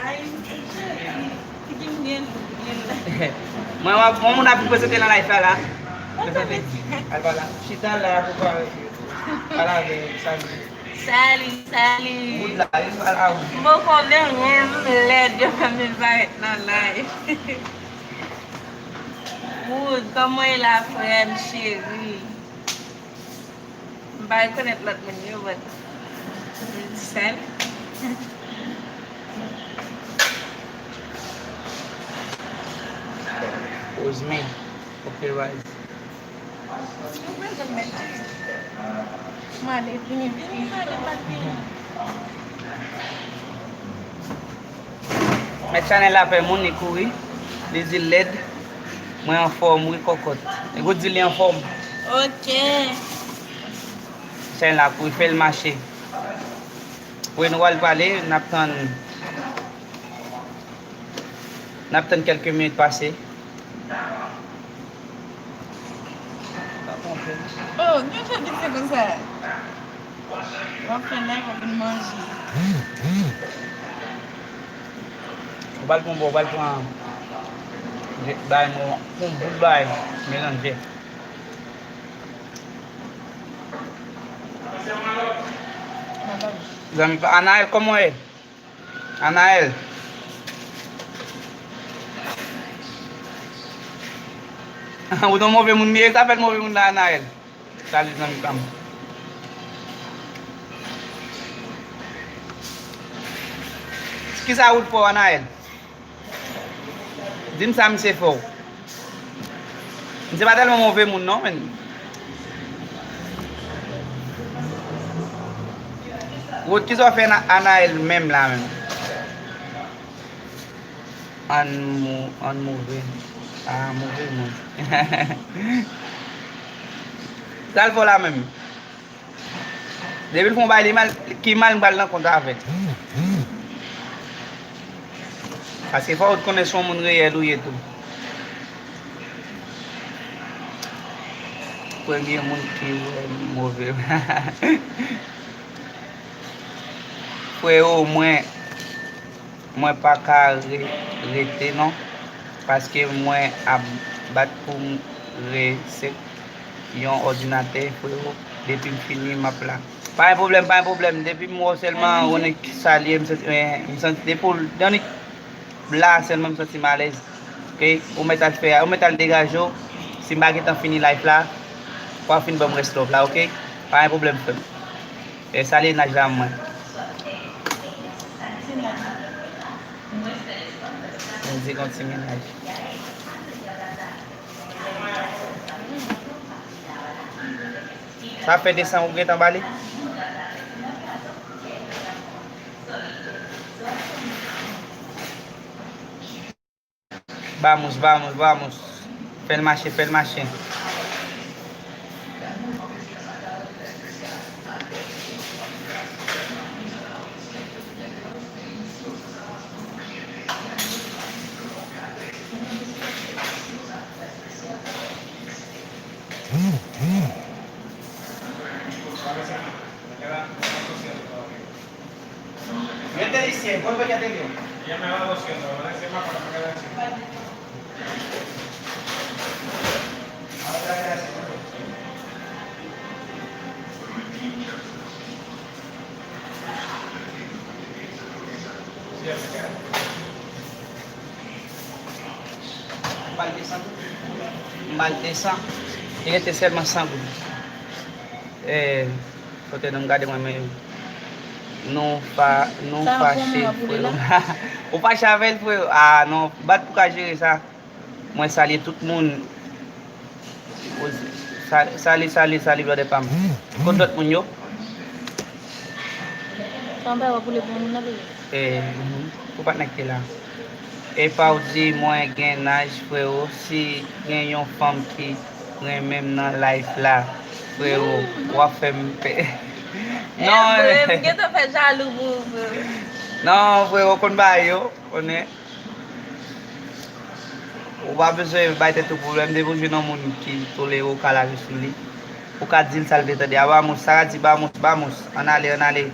Ay, tingin Mau muna po sa tila life lah. yan. Alba lang. Sita la po pa. Para de Sally. good life para Mo ko na ngayon led yung kami right na life. Wood, kamoy la friend, chérie. Baik ko netlat mo niyo, but Sally? was me. Okay, right. Mali, tingin. Mes channel la pe moun ni kouri. Des îles LED. Moi en forme, oui cocotte. Et vous dites en forme. Ok. C'est là pour faire le marché. Pour nous aller parler, n'attend quelques minutes passées. Oh, não sei o que você consegue. Vou aprender com o manji. Bal pour bal pour un. Dai mo, un bal mélanger. Anaël, comment est? Anaël. Ou don't mauvais moun miye, t'appelle mauvais moun la Anaël. Salut zami pam. Ki sa wout pou Anaël? Dim sa mi se fò. Nse pa telman mauvais moun non men. Wout ki so fè Anaël mèm la men. An mauvais. Ah, mauvais moun. Sal fò la mèm. Debil fòn bay li mal, ki mal mbal nan konta avè. Aske fò ou konè son moun reyèl ou yetou. Premier moun ki mauvais. Fò ou mwen pa ka rete non. Paske mwen ap bat pou resek yon ordinateur fò depi m fini ma pla. Pas un problème. Depuis moi seulement on est sali, me sens pour dernier là seulement me sens mal à l'aise. OK, on met à faire, on met à le dégager. Si ma est fini life là, pour finir bon resto là, OK? Pas un problème. Et sali n'a jamais. On dit continue life. Ça fait descendre au en Bali. Vamos. Fais le marché. Yo te decía, ¿cuánto ya te dio? Ya me va 200, me va a decir más para que me quede así. Ahora gracias. Sí, ya se queda. Maltesan. Ini te ser masang. Kote nang gade mo may non fâché. Ou pas chavel foi. Ah non, bat pour gérer ça. Moi salir tout le monde. Sali blode pam. Kon dot moun yo. Sampai apa boleh pun nak Pou pat nek te la. E pa ou di mwen gen naj frérot, si gen yon femme ki gen même nan life la, frérot, wap fèm pe. Non, kita faz jaloux bu. non, frérot, kon ba yo, konè. Ou pa bezwe bay te tou problem, de pou jwen nan moun ki tole yo kala sou li. Ou ka dil salve te de, vamos, Sara di vamos, an ale.